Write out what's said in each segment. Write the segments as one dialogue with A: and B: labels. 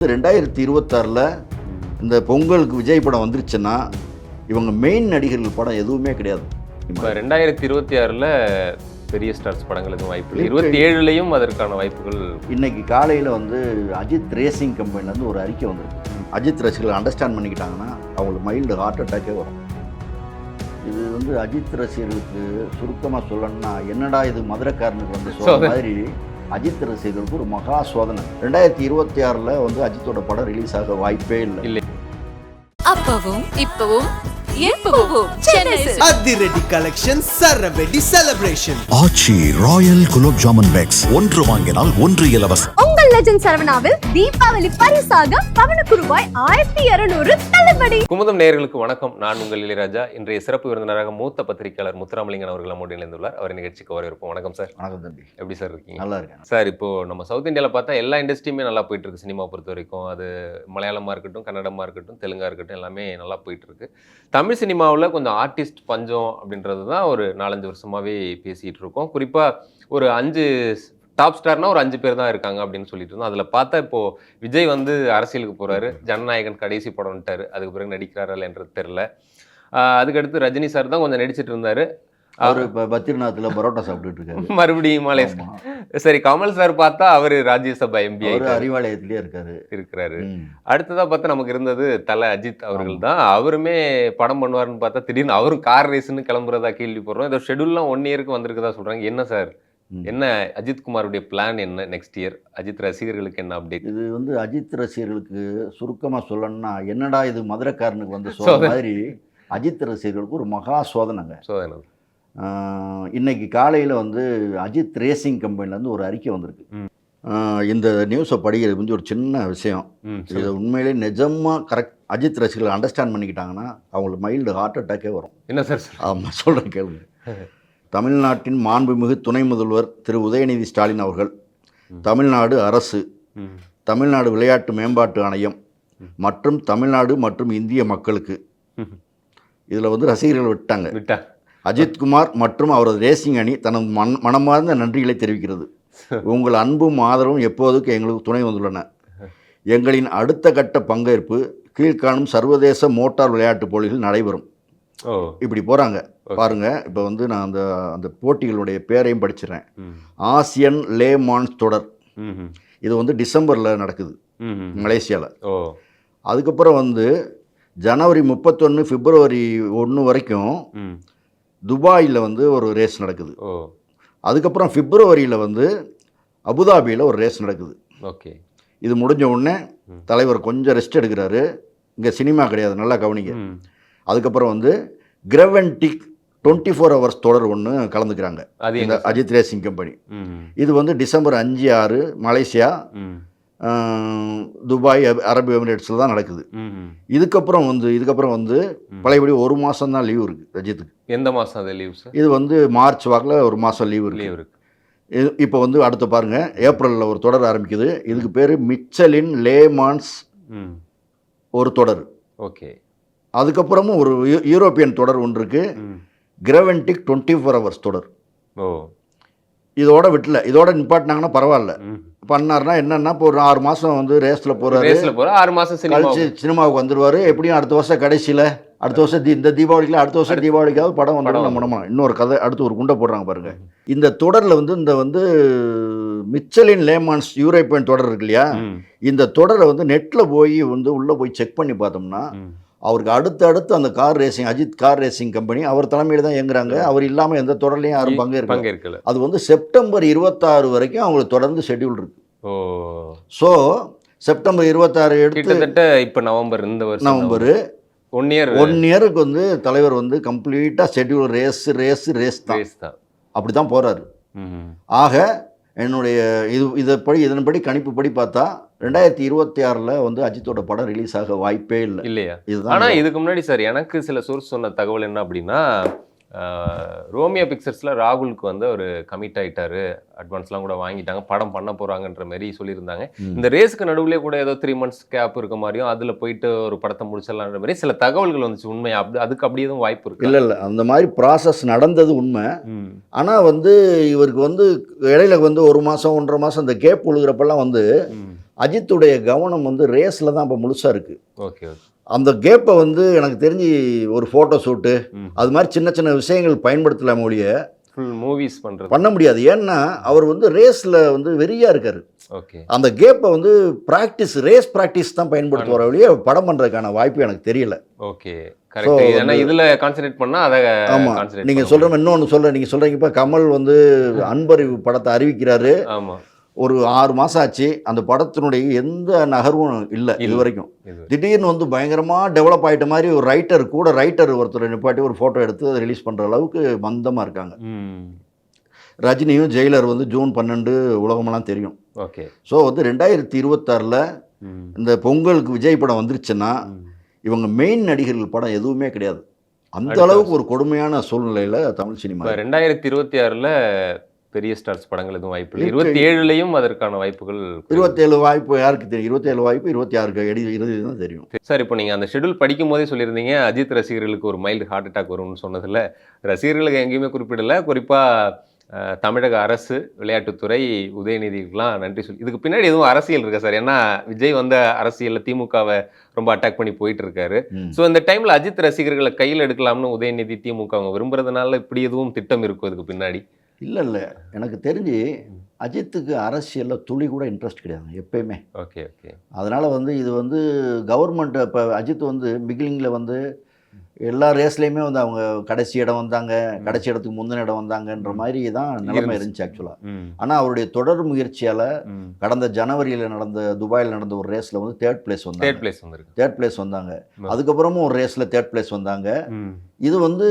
A: 2026 இந்த பொங்கலுக்கு விஜய் படம் வந்துருச்சுன்னா இவங்க மெயின் நடிகர்கள் படம் எதுவுமே கிடையாது.
B: இப்போ 2026 பெரிய ஸ்டார்ஸ் படங்கள் எதுவும் வாய்ப்பு இல்லை. 27லையும் அதற்கான வாய்ப்புகள்.
A: இன்னைக்கு காலையில் அஜித் ரேசிங் கம்பெனிலேருந்து ஒரு அறிக்கை வந்திருக்கு. அஜித் ரசிகர்கள் அண்டர்ஸ்டாண்ட் பண்ணிக்கிட்டாங்கன்னா அவங்களுக்கு மைல்டு ஹார்ட் அட்டாக்கே வரும். இது அஜித் ரசிகர்களுக்கு சுருக்கமாக சொல்லணும்னா என்னடா இது மதுரைக்காரனுக்கு சொல்ற மாதிரி அஜித் ரசிகர்களுக்கு ஒரு மகா சோதனை. 2026 அஜித்தோட படம் ரிலீஸ் ஆக வாய்ப்பே இல்லை.
C: அப்பவும் இப்பவும் எப்பவும்
D: அதிரடி கலெக்ஷன் சரவெடி செலிப்ரேஷன்.
E: ஆச்சி ராயல் குலோப் ஜாமுன் பேக்ஸ் ஒன்று வாங்கினால் ஒன்று இலவசம்.
F: உங்கள் லெஜண்ட் சரவணாவில் தீபாவளி பரிசாக பவனுக்கு ரூபாய் 1200 தள்ளுபடி.
B: குமுதம் நேயர்களுக்கு வணக்கம். நான் உங்கள் இளையராஜா. இன்றைய சிறப்பு விருந்தினராக மூத்த பத்திரிகையாளர் முத்துராமலிங்கன் அவர்கள் நம்மோடு இணைந்துள்ளார். அவர் நிகழ்ச்சிக்கு வரவேற்போம். வணக்கம் சார்.
A: வணக்கம் தம்பி.
B: எப்படி சார் இருக்கீங்க?
A: நல்லா இருக்கேன்
B: சார். இப்போ நம்ம சவுத் இந்தியாவில் பார்த்தா எல்லா இண்டஸ்ட்ரியுமே நல்லா போயிட்டு இருக்கு. சினிமா பொறுத்த வரைக்கும் அது மலையாளமாக இருக்கட்டும், கன்னடமாக இருக்கட்டும், தெலுங்கா இருக்கட்டும், எல்லாமே நல்லா போயிட்டு இருக்கு. தமிழ் சினிமாவில் கொஞ்சம் ஆர்டிஸ்ட் பஞ்சம் அப்படின்றது தான் ஒரு 4-5 வருஷமாகவே பேசிகிட்டு இருக்கோம். குறிப்பாக ஒரு 5 டாப் ஸ்டார்னா ஒரு 5 பேர் தான் இருக்காங்க அப்படின்னு சொல்லிட்டு இருந்தோம். அதில் பார்த்தா இப்போது விஜய் அரசியலுக்கு போகிறாரு. ஜனநாயகன் கடைசி படம் வந்துட்டார். அதுக்கு பிறகு நடிக்கிறாரா இல்லைன்றது தெரில. அதுக்கடுத்து ரஜினி சார் தான் கொஞ்சம் நடிச்சிட்டு இருந்தார்.
A: அவர் இப்போ பத்ரிநாத்தில் பரோட்டா சாப்பிட்டுட்டு இருக்காரு
B: மறுபடியும் சரி. கமல் சார் பார்த்தா அவர் ராஜ்யசபா எம்பி
A: அறிவாலயத்திலே இருக்கிறாரு.
B: அடுத்ததா பார்த்தா நமக்கு இருந்தது தலை அஜித் அவர்கள் தான். அவருமே படம் பண்ணுவாருன்னு பார்த்தா திடீர்னு அவரும் கார் ரேஸ்ன்னு கிளம்புறதா கேள்விப்படுறோம். இதோ ஷெடியூல்லாம் 1 இயருக்கு வந்திருக்குதா சொல்றாங்க. என்ன சார், என்ன அஜித் குமாருடைய பிளான் என்ன நெக்ஸ்ட் இயர்? அஜித் ரசிகர்களுக்கு என்ன அப்டேட்?
A: இது அஜித் ரசிகர்களுக்கு சுருக்கமாக சொல்லணும்னா என்னடா இது மதுரைக்காரனுக்கு சொல்ற மாதிரி அஜித் ரசிகர்களுக்கு ஒரு மகா சோதனைங்க.
B: சோதனை.
A: இன்னைக்கு காலையில் அஜித் ரேசிங் கம்பெனிலேருந்து ஒரு அறிக்கை வந்திருக்கு. இந்த நியூஸை படிக்கிறது ஒரு சின்ன விஷயம். இது உண்மையிலே நிஜமாக கரெக்ட் அஜித் ரசிகர்கள் அண்டர்ஸ்டாண்ட் பண்ணிக்கிட்டாங்கன்னா அவங்களுக்கு மைல்டு ஹார்ட் அட்டாக்கே வரும்.
B: என்ன சார்?
A: ஆமாம், சொல்கிறேன் கேளுங்க. தமிழ்நாட்டின் மாண்புமிகு துணை முதல்வர் திரு உதயநிதி ஸ்டாலின் அவர்கள், தமிழ்நாடு அரசு, தமிழ்நாடு விளையாட்டு மேம்பாட்டு ஆணையம் மற்றும் தமிழ்நாடு மற்றும் இந்திய மக்களுக்கு இதில் ரசிகர்கள் விட்டாங்க. அஜித்குமார் மற்றும் அவரது ரேசிங் அணி தனது மனமார்ந்த நன்றிகளை தெரிவிக்கிறது. உங்கள் அன்பும் ஆதரவும் எப்போதுக்கு எங்களுக்கு துணை வந்துள்ளன. எங்களின் அடுத்த கட்ட பங்கேற்பு கீழ்காணும் சர்வதேச மோட்டார் விளையாட்டு போட்டிகள் நடைபெறும். இப்படி போகிறாங்க பாருங்க. இப்போ நான் அந்த போட்டிகளுடைய பேரையும் படிச்சிடறேன். ஆசியன் லே மான்ஸ் தொடர். இது டிசம்பரில் நடக்குது மலேசியாவில். அதுக்கப்புறம் ஜனவரி 31 பிப்ரவரி 1 வரைக்கும் துபாயில் ஒரு ரேஸ் நடக்குது. அதுக்கப்புறம் பிப்ரவரியில் அபுதாபியில் ஒரு ரேஸ் நடக்குது.
B: ஓகே.
A: இது முடிஞ்ச உடனே தலைவர் கொஞ்சம் ரெஸ்ட் எடுக்கிறாரு. இங்கே சினிமா கிடையாது, நல்லா கவனிங்க. அதுக்கப்புறம் கிரெவன்டிக் 24 ஹவர்ஸ் தொடர் ஒன்று கலந்துக்கிறாங்க இந்த அஜித் ரேசிங் கம்பெனி. இது டிசம்பர் 5-6 மலேசியா, துபாய், அரபு எமிரேட்ஸில் தான் நடக்குது. இதுக்கப்புறம் பழையபடி 1 மாதம் தான் லீவ் இருக்குது அஜித்துக்கு.
B: எந்த மாதம் அது லீவ் சார்?
A: இது மார்ச் வாக்கில் 1 மாதம் லீவ் இருக்கு. இப்போ அடுத்து பாருங்கள், ஏப்ரலில் ஒரு தொடர் ஆரம்பிக்குது. இதுக்கு பேர் மிச்சலின் லே மான்ஸ் ஒரு தொடர்.
B: ஓகே.
A: அதுக்கப்புறமும் ஒரு யூரோப்பியன் தொடர் ஒன்று இருக்குது, கிரெவன்டிக் 24 ஹவர்ஸ் தொடர். இதோட இதோட நிப்பாட்டினாங்கன்னா பரவாயில்ல. பண்ணார்னா என்னன்னா இப்போ ஒரு 6 மாதம் ரேஸில் போகிறாரு.
B: 6 மாதம்
A: கழிச்சு சினிமாவுக்கு வந்துடுவார். எப்படியும் அடுத்த வருஷம் கடைசியில், அடுத்த வருஷம் இந்த தீபாவளிக்கு, அடுத்த வருஷம் தீபாவளிக்காவது படம் நம்ம இன்னொரு கதை அடுத்து ஒரு குண்டை போடுறாங்க பாருங்க. இந்த தொடரில் இந்த மிச்சலின் லேமான்ஸ் யூரோப்பியன் தொடர் இருக்கு இல்லையா, இந்த தொடரை நெட்டில் போய் உள்ளே போய் செக் பண்ணி பார்த்தோம்னா அவருக்கு அடுத்து அந்த car racing, Ajith car racing company அவர் தலைமையில் தான் இயங்குறாங்க. அவர் இல்லாமல் எந்த தொடர்லையும் யாரும் பங்கேற்கல. அது செப்டம்பர் 26 வரைக்கும் அவங்களுக்கு தொடர்ந்து ஷெட்யூல் இருக்கு. ஸோ செப்டம்பர் 26
B: எடுத்து இப்போ நவம்பர், இந்த வருஷம்
A: நவம்பர் 1 இயருக்கு தலைவர் கம்ப்ளீட்டாக ஷெட்யூல் ரேஸ் தான். அப்படி தான் போகிறாரு. ஆக என்னுடைய இதன்படி கணிப்புப்படி பார்த்தா 2026 அஜித்தோட படம் ரிலீஸ் ஆக வாய்ப்பே இல்லை.
B: இல்லையா? ஆனால் இதுக்கு முன்னாடி சார் எனக்கு சில சோர்ஸ் சொன்ன தகவல் என்ன அப்படின்னா, ரோமியோ பிக்சர்ஸில் ராகுலுக்கு ஒரு கமிட் ஆகிட்டாரு, அட்வான்ஸ்லாம் கூட வாங்கிட்டாங்க, படம் பண்ண போகிறாங்கன்ற மாதிரி சொல்லியிருந்தாங்க. இந்த ரேஸுக்கு நடுவுலேயே கூட ஏதோ 3 months கேப் இருக்க மாதிரியும், அதில் போயிட்டு ஒரு படத்தை முடிச்சிடலான்ற மாதிரி சில தகவல்கள் வந்துச்சு. உண்மை அதுக்கு அப்படி எதுவும் வாய்ப்பு இருக்கு?
A: இல்லை, அந்த மாதிரி ப்ராசஸ் நடந்தது உண்மை. ஆனால் இவருக்கு இடையில 1 மாதம் 1.5 மாதம் இந்த கேப் ஒழுகிறப்பெல்லாம் அஜித்துடைய கவனம் வந்து ரேஸில் தான் இப்போ முழுசாக இருக்குது.
B: Okay okay.
A: அந்த கேப்பை வந்து எனக்கு தெரிஞ்சு ஒரு ஃபோட்டோ ஷூட்டு அது மாதிரி சின்ன சின்ன விஷயங்கள் பயன்படுத்தலாம் ஒழிய
B: ஃபுல் மூவிஸ் பண்ணுறது
A: பண்ண முடியாது. ஏன்னா அவர் வந்து ரேஸில் வந்து வெறியாக இருக்கார்.
B: ஓகே.
A: அந்த கேப்பை வந்து ரேஸ் ப்ராக்டிஸ் தான் பயன்படுத்துகிற வழியே படம் பண்ணுறதுக்கான வாய்ப்பு எனக்கு தெரியல.
B: Okay correct. ஏன்னா இதில் கான்சென்ட்ரேட் பண்ணால் அதை
A: ஆமாம். நீங்கள் சொல்கிற இன்னொன்று சொல்கிறேன், நீங்கள் சொல்கிறீங்க இப்போ கமல் வந்து அன்பறிவு படத்தை அறிவிக்கிறாரு.
B: ஆமாம்.
A: ஒரு 6 மாதம் ஆச்சு, அந்த படத்தினுடைய எந்த நகர்வும் இல்லை இது வரைக்கும். திடீர்னு வந்து பயங்கரமாக டெவலப் ஆகிட்ட மாதிரி ஒரு ரைட்டர் ஒருத்தர் நிப்பாட்டி ஒரு ஃபோட்டோ எடுத்து அதை ரிலீஸ் பண்ணுற அளவுக்கு மந்தமாக இருக்காங்க. ரஜினியும் ஜெயிலர் வந்து ஜூன் 12 உலகமெல்லாம் தெரியும்.
B: ஓகே.
A: ஸோ வந்து 2026 இந்த பொங்கலுக்கு விஜய் படம் வந்துருச்சுன்னா இவங்க மெயின் நடிகர்கள் படம் எதுவுமே கிடையாது. அந்த அளவுக்கு ஒரு கொடுமையான சூழ்நிலையில் தமிழ் சினிமா. 2026
B: பெரிய ஸ்டார்ஸ் படங்கள் எதுவும் வாய்ப்பு இல்லை. 27 அதற்கான வாய்ப்புகள்.
A: 27 வாய்ப்பு யாருக்கு தெரியும்? 27 வாய்ப்பு 26 இறுதி தான் தெரியும்.
B: சார், இப்போ நீங்கள் அந்த ஷெட்யூல் படிக்கும் போதே சொல்லியிருந்தீங்க அஜித் ரசிகர்களுக்கு ஒரு மைல்டு ஹார்ட் அட்டாக் வரும்னு சொன்னதில் ரசிகர்களுக்கு எங்கேயுமே குறிப்பிடலை. குறிப்பாக தமிழக அரசு, விளையாட்டுத்துறை, உதயநிதிக்கெலாம் நன்றி சொல்லி. இதுக்கு பின்னாடி எதுவும் அரசியல் இருக்கா சார்? ஏன்னா விஜய் வந்த அரசியலில் திமுகவை ரொம்ப அட்டாக் பண்ணி போயிட்டு இருக்காரு. ஸோ இந்த டைமில் அஜித் ரசிகர்களை கையில் எடுக்கலாம்னு உதயநிதி திமுக அவங்க விரும்புறதுனால இப்படி எதுவும் திட்டம் இருக்கும் இதுக்கு பின்னாடி?
A: இல்லை, எனக்கு தெரிஞ்சு அஜித்துக்கு அரசியலில் துளி கூட இன்ட்ரெஸ்ட் கிடையாது எப்பயுமே.
B: Okay okay.
A: அதனால் வந்து இது வந்து கவர்மெண்ட் இப்போ அஜித் வந்து பிகினிங்கில் வந்து எல்லா ரேஸ்லேயுமே வந்து அவங்க கடைசி இடம் வந்தாங்க, கடைசி இடத்துக்கு முந்தின இடம் வந்தாங்கன்ற மாதிரி தான் நிலைமை இருந்துச்சு ஆக்சுவலாக. ஆனால் அவருடைய தொடர் முயற்சியால் கடந்த ஜனவரியில் நடந்த துபாயில் நடந்த ஒரு ரேஸில் வந்து தேர்ட் பிளேஸ் வந்தாங்க. அதுக்கப்புறமும் ஒரு ரேஸில் தேர்ட் பிளேஸ் வந்தாங்க. இது வந்து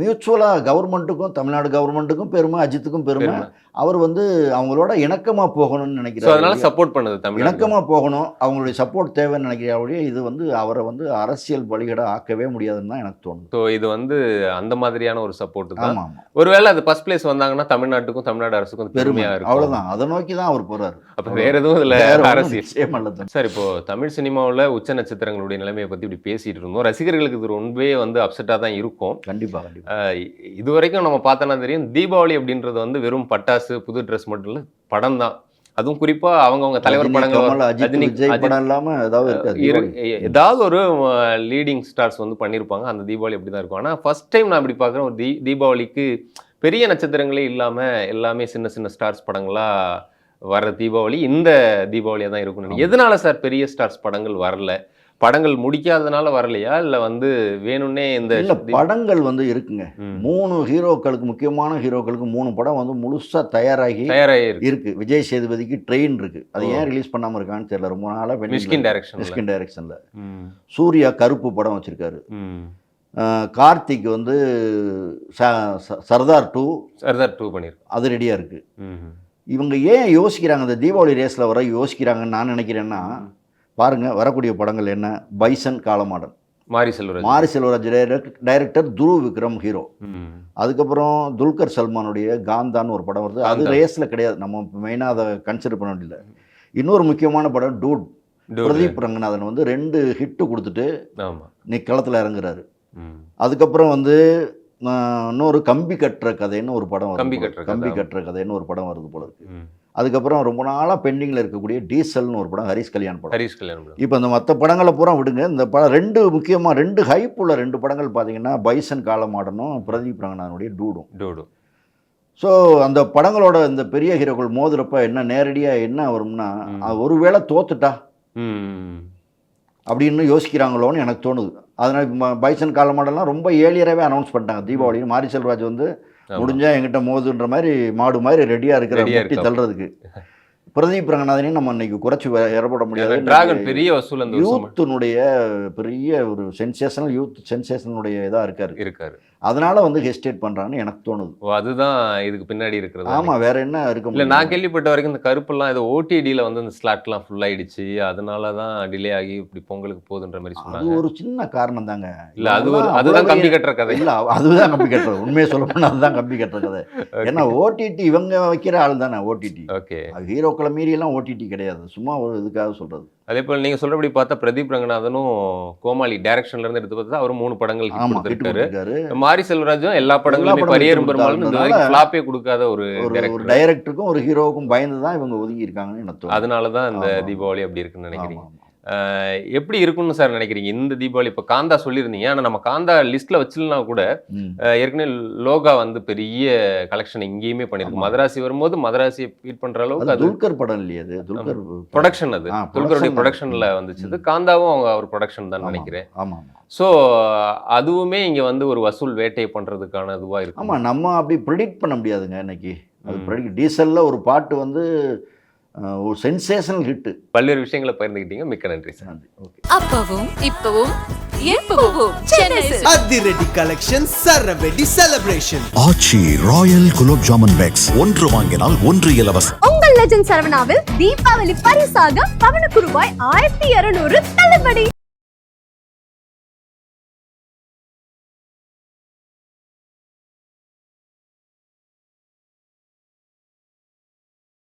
A: மியூச்சுவலாக கவர்மெண்ட்டுக்கும் தமிழ்நாடு கவர்மெண்ட்டுக்கும் பெருமை, அஜித்துக்கும் பெருமை. அவர் வந்து அவங்களோட இணக்கமாக போகணும்னு நினைக்கிறார்.
B: அதனால சப்போர்ட் பண்ணுது தமிழ்
A: இணக்கமாக போகணும், அவங்களுடைய சப்போர்ட் தேவைன்னு நினைக்கிறவடைய இது வந்து அவரை வந்து அரசியல் பலிகடை ஆக்கவே முடியாதுன்னு தான் எனக்கு தோணுது.
B: ஸோ இது வந்து அந்த மாதிரியான ஒரு சப்போர்ட் தான்.
A: ஆமாம்.
B: ஒருவேளை அது ஃபர்ஸ்ட் பிளேஸ் வந்தாங்கன்னா தமிழ்நாட்டுக்கும் தமிழ்நாடு அரசுக்கும் பெருமையாக இருக்கும்.
A: அவ்வளோதான், அதை நோக்கி தான் அவர் போகிறார்.
B: அப்போ வேற எதுவும் இல்லை அரசியல். சார், இப்போ தமிழ் சினிமாவில் உச்ச நட்சத்திரங்களுடைய நிலைமையை பற்றி இப்படி பேசிட்டு இருந்தோம். ரசிகர்களுக்கு இது ரொம்பவே வந்து அப்செட்டாக தான் இருக்கும்.
A: கண்டிப்பாக.
B: இது வரைக்கும் நம்ம பார்த்தோன்னா தெரியும், தீபாவளி அப்படின்றது வந்து வெறும் பட்டாசு, புது ட்ரெஸ் மட்டும் இல்லை, படம் தான். அதுவும் குறிப்பா அவங்கவுங்க தலைவர் படங்கள், ஏதாவது ஒரு லீடிங் ஸ்டார்ஸ் வந்து பண்ணியிருப்பாங்க. அந்த தீபாவளி அப்படி தான் இருக்கும். ஆனால் ஃபர்ஸ்ட் டைம் நான் இப்படி பார்க்குறேன், ஒரு தீபாவளிக்கு பெரிய நட்சத்திரங்களே இல்லாமல் எல்லாமே சின்ன சின்ன ஸ்டார்ஸ் படங்களா வர்ற தீபாவளி இந்த தீபாவளியாக தான் இருக்கும். எதனால சார் பெரிய ஸ்டார்ஸ் படங்கள் வரல? படங்கள் முடிக்காததுனால வரலையா, இல்லை வந்து வேணும்னே இந்த
A: படங்கள் வந்து இருக்குங்க. 3 ஹீரோக்களுக்கு, முக்கியமான ஹீரோக்களுக்கு 3 படம் வந்து முழுசா தயாராகி இருக்கு. விஜய் சேதுபதிக்கு ட்ரெயின் இருக்கு, அது ஏன் ரிலீஸ் பண்ணாம இருக்கான்னு தெரியல. ரொம்ப நாளா மிஷ்கின் டைரக்ஷன்ல. சூர்யா கருப்பு படம் வச்சிருக்காரு. கார்த்திக் வந்து சர்தார் 2
B: பண்ணிருக்கு,
A: அது ரெடியா இருக்கு. இவங்க ஏன் யோசிக்கிறாங்க இந்த தீபாவளி ரேஸ்ல வர யோசிக்கிறாங்கன்னு நான் நினைக்கிறேன்னா, பாருங்க வரக்கூடிய படங்கள் என்ன? பைசன், காலமாடன், மாரி செல்வராஜ் டைரக்டர், துருவ் விக்ரம் ஹீரோ. அதுக்கப்புறம் துல்கர் சல்மானுடைய காந்தான்னு ஒரு படம் வருது. அது ரேஸில் கிடையாது, நம்ம மெயினாக அதை கன்சிடர் பண்ண வேண்டியதில்லை. இன்னொரு முக்கியமான படம் டூட். பிரதீப் ரங்கநாதன் வந்து 2 ஹிட்டு கொடுத்துட்டு நீ களத்தில் இறங்குறாரு. அதுக்கப்புறம் வந்து இன்னொரு கம்பி கட்டுற கதைன்னு ஒரு படம் வருது போல இருக்கு. அதுக்கப்புறம் ரொம்ப நாளாக பெண்டிங்கில் இருக்கக்கூடிய டீசல்னு ஒரு படம், ஹரிஷ் கல்யாண் படம். இப்போ இந்த மற்ற படங்களை பூரா விடுங்க, இந்த படம் 2 முக்கியமாக 2 ஹைப் உள்ள 2 படங்கள் பார்த்தீங்கன்னா பைசன் காலமாடனும் பிரதீப் ரங்கநாதனுடைய டூடும். ஸோ அந்த படங்களோட இந்த பெரிய ஹீரோக்கள் மோதுறப்ப என்ன நேரடியாக என்ன வரும்னா, ஒருவேளை தோத்துட்டா அப்படின்னு யோசிக்கிறாங்களோன்னு எனக்கு தோணுது. அதனால் பைசன் காலமாடெல்லாம் ரொம்ப ஏர்லியராகவே அனௌன்ஸ் பண்ணிட்டாங்க தீபாவளின்னு. மாரி செல்வராஜ் வந்து முடிஞ்சா எங்கிட்ட மோதுன்ற மாதிரி மாடு மாதிரி ரெடியா இருக்கிற தள்ளுறதுக்கு. பிரதீப் ரங்கநாதனையும் நம்ம இன்னைக்கு குறைச்சி ஏறப்பட முடியாது.
B: பெரிய வசூல்,
A: யூத்தினுடைய பெரிய ஒரு சென்சேஷனுடைய இதாக இருக்காரு. அதனால வந்து ஹெஸ்டேட் பண்றான்னு எனக்கு தோணுது.
B: அதுதான் இதுக்கு பின்னாடி இருக்கிறது.
A: ஆமா, வேற என்ன இருக்கு?
B: இல்லை, நான் கேள்விப்பட்ட வரைக்கும் இந்த கருப்பெல்லாம் ஏதோ ஓடிடியில் வந்து இந்த ஸ்லாட்லாம் ஃபுல் ஆயிடுச்சு, அதனால தான் டிலே ஆகி இப்படி பொங்கலுக்கு போகுதுன்ற மாதிரி சொன்னாங்க.
A: அது ஒரு சின்ன காரணம் தாங்க.
B: இல்லை, அதுதான் கம்பி கட்டுற கதை.
A: இல்லை, அதுதான் கம்பி கட்டுறது. உண்மையை சொல்ல போனால் அதுதான் கம்பி கட்டுற கதை. ஏன்னா ஓடிடி இவங்க வைக்கிற ஆள் தானே ஓடிடி.
B: ஓகே,
A: ஹீரோக்களை மீறியெல்லாம் ஓடிடி கிடையாது, சும்மா ஒரு இதுக்காக சொல்றது.
B: அதே போல் நீங்கள் சொல்கிறபடி பார்த்தா பிரதீப் ரங்கநாதனும் கோமாளி டைரக்ஷன்ல இருந்து எடுத்து பார்த்தா அவர் 3 படங்கள் கொடுத்துருக்காரு. மாரி செல்வராஜும் எல்லா படங்களுமே
A: படமும்
B: பரியேறும் பெருமாளும் இந்த
A: கொடுத்தாருனால
B: வரைக்கும் ஃப்ளாப்பே கொடுக்காத ஒரு
A: ஒரு
B: டைரக்டர்.
A: டைரக்டருக்கும் ஒரு ஹீரோவுக்கும் பயந்து தான் இவங்க ஒதுங்கி இருக்காங்கன்னு எனக்கு தோணுது.
B: அதனால தான் இந்த
A: ஆமா.
B: தீபாவளி அப்படி இருக்குன்னு நினைக்கிறீங்க.
A: ஆமா, ஆமா.
B: எப்படி இருக்குன்னு சார் நினைக்கிறீங்க இந்த தீபாவளி? இப்போ காந்தா சொல்லியிருந்தீங்க, ஆனால் நம்ம காந்தா லிஸ்ட்ல வச்சிருந்தா கூட
A: ம்.
B: ஏற்கனவே லோகா வந்து பெரிய கலெக்ஷன் இங்கேயுமே பண்ணிருக்கு.
A: ஆமா.
B: மதராசி வரும்போது மதராசியை ஃபீட் பண்ற அளவுக்கு
A: அது
B: அது
A: துல்கர் படம் இல்லையே, அது துல்கர்
B: ப்ரொடக்ஷன், அது
A: ஆ,
B: துல்கருடைய
A: production
B: ப்ரொடக்ஷன்ல
A: தான்.
B: வந்துச்சு. காந்தாவும் அவர் ப்ரொடக்ஷன் தான்
A: ஆமா,
B: நினைக்கிறேன்.
A: ஆமா, ஆமா.
B: ஸோ அதுவுமே இங்க வந்து ஒரு வசூல் வேட்டையை பண்றதுக்கான இதுவா இருக்கு.
A: ஆமா, நம்ம அப்படி ப்ரெடிக்ட் பண்ண முடியாதுங்க இன்னைக்கு. அது
B: ம்.
A: ப்ரெடிக்ட் டீசல்ல ஒரு பாட்டு வந்து ஒரு சென்சேஷனல் ஹிட்.
B: பல்வேறு விஷயங்களை பகிர்ந்துக்கிட்டீங்க. மிக்க நன்றி சார்.
A: ஓகே.
C: அப்பவும் இப்பவும் எப்பவும் சென்னை சில்க்ஸ்.
D: அதிரடி கலெக்ஷன் சரவெடி செலிப்ரேஷன்.
E: ஆச்சி ராயல் குலோப் ஜாமுன் பேக்ஸ். ஒன்று வாங்கினால் ஒன்று இலவசம்.
F: உங்கள் லெஜண்ட் சரவணாவில் தீபாவளி பரிசாக பவனுக்கு ரூபாய் 1200 தள்ளுபடி.